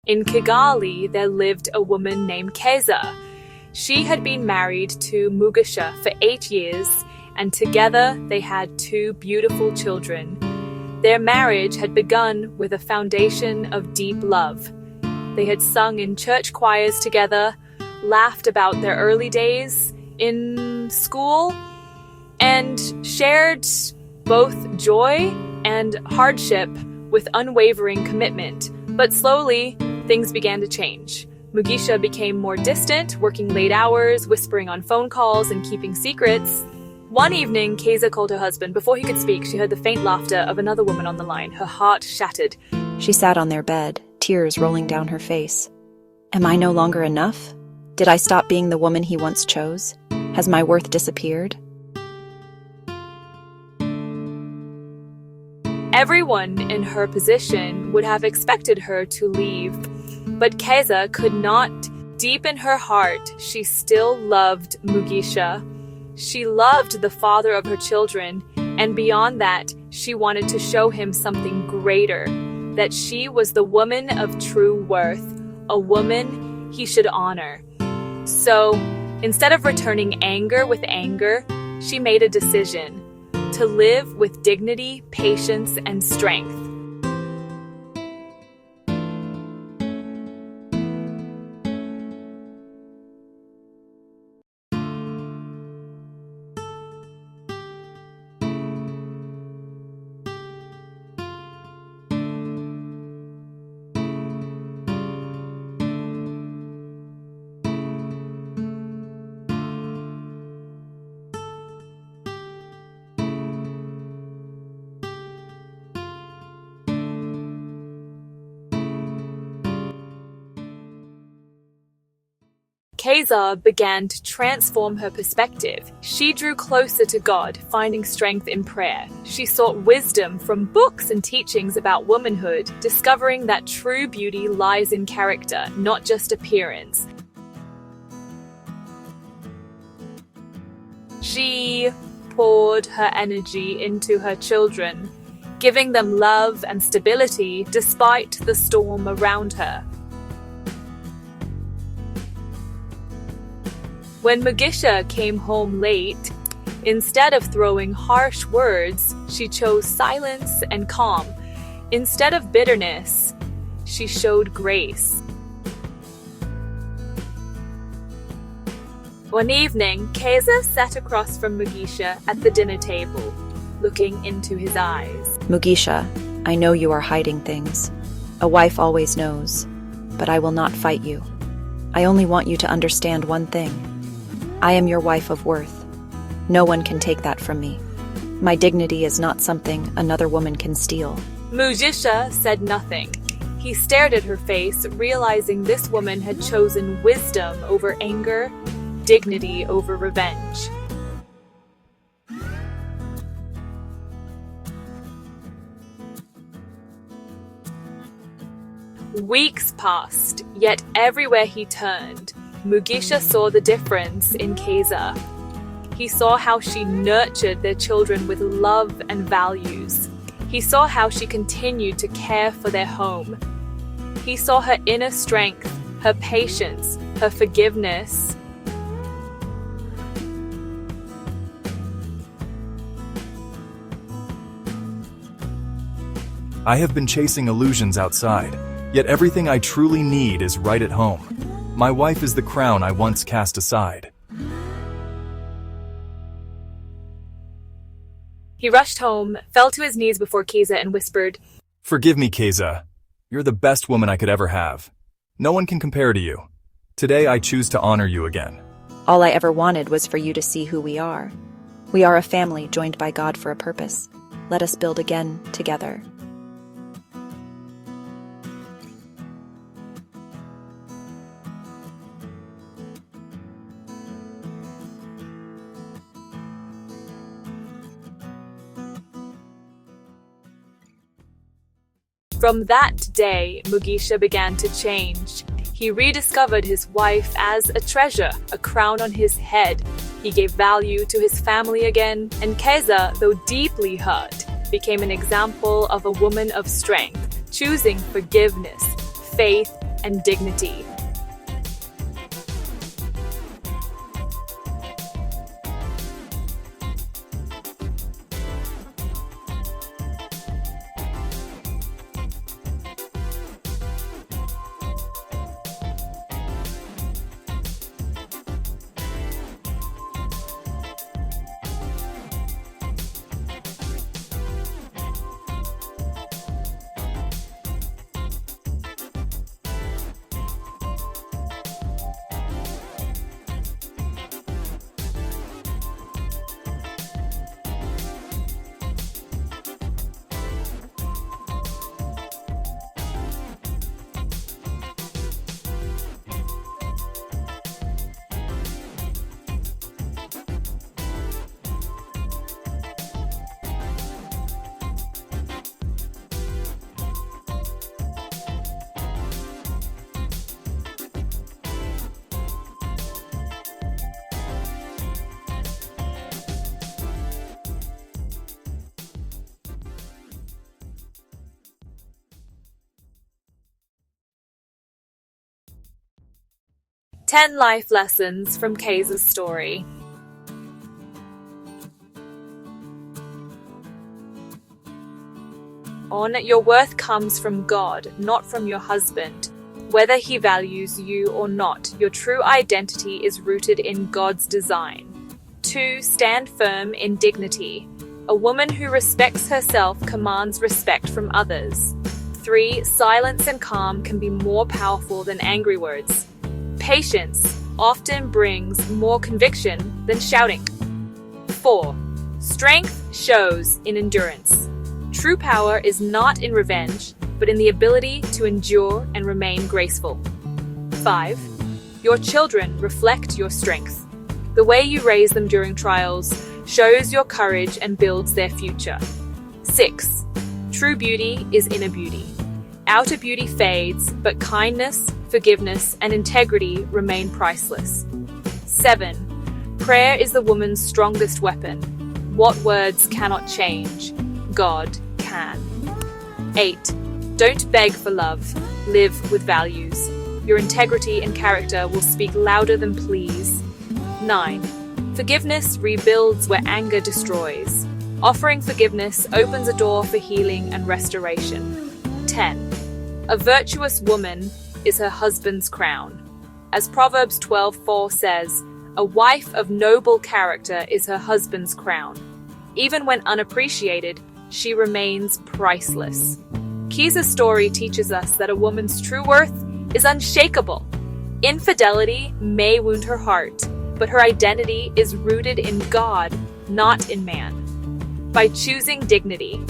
In Kigali, there lived a woman named Keza. She had been married to Mugisha for 8 years, and together they had 2 beautiful children. Their marriage had begun with a foundation of deep love. They had sung in church choirs together, laughed about their early days in school, and shared both joy and hardship with unwavering commitment. But slowly, things began to change. Mugisha became more distant, working late hours, whispering on phone calls, and keeping secrets. One evening, Keza called her husband. Before he could speak, she heard the faint laughter of another woman on the line. Her heart shattered. She sat on their bed, tears rolling down her face. Am I no longer enough? Did I stop being the woman he once chose? Has my worth disappeared? Everyone in her position would have expected her to leave, but Keza could not. Deep in her heart, she still loved Mugisha. She loved the father of her children, and beyond that, she wanted to show him something greater, that she was the woman of true worth, a woman he should honor. So, instead of returning anger with anger, she made a decision to live with dignity, patience, and strength. Keza began to transform her perspective. She drew closer to God, finding strength in prayer. She sought wisdom from books and teachings about womanhood, discovering that true beauty lies in character, not just appearance. She poured her energy into her children, giving them love and stability despite the storm around her. When Mugisha came home late, instead of throwing harsh words, she chose silence and calm. Instead of bitterness, she showed grace. One evening, Keza sat across from Mugisha at the dinner table, looking into his eyes. Mugisha, I know you are hiding things. A wife always knows, but I will not fight you. I only want you to understand one thing. I am your wife of worth. No one can take that from me. My dignity is not something another woman can steal. Mugisha said nothing. He stared at her face, realizing this woman had chosen wisdom over anger, dignity over revenge. Weeks passed, yet everywhere he turned, Mugisha saw the difference in Keza. He saw how she nurtured their children with love and values. He saw how she continued to care for their home. He saw her inner strength, her patience, her forgiveness. I have been chasing illusions outside, yet everything I truly need is right at home. My wife is the crown I once cast aside. He rushed home, fell to his knees before Keza and whispered, Forgive me, Keza. You're the best woman I could ever have. No one can compare to you. Today I choose to honor you again. All I ever wanted was for you to see who we are. We are a family joined by God for a purpose. Let us build again together. From that day, Mugisha began to change. He rediscovered his wife as a treasure, a crown on his head. He gave value to his family again, and Keza, though deeply hurt, became an example of a woman of strength, choosing forgiveness, faith, and dignity. Ten life lessons from Keza'S Story. Your worth comes from God, not from your husband. Whether he values you or not, your true identity is rooted in God's design. 2. Stand firm in dignity. A woman who respects herself commands respect from others. 3. Silence and calm can be more powerful than angry words. Patience often brings more conviction than shouting. 4. Strength shows in endurance. True power is not in revenge, but in the ability to endure and remain graceful. 5. Your children reflect your strength. The way you raise them during trials shows your courage and builds their future. 6. True beauty is inner beauty. Outer beauty fades, but kindness, forgiveness, and integrity remain priceless. 7. Prayer is the woman's strongest weapon. What words cannot change, God can. 8. Don't beg for love. Live with values. Your integrity and character will speak louder than pleas. 9. Forgiveness rebuilds where anger destroys. Offering forgiveness opens a door for healing and restoration. 10. A virtuous woman is her husband's crown. As Proverbs 12:4 says, a wife of noble character is her husband's crown. Even when unappreciated, she remains priceless. Keza'S Story teaches us that a woman's true worth is unshakable. Infidelity may wound her heart, but her identity is rooted in God, not in man. By choosing dignity,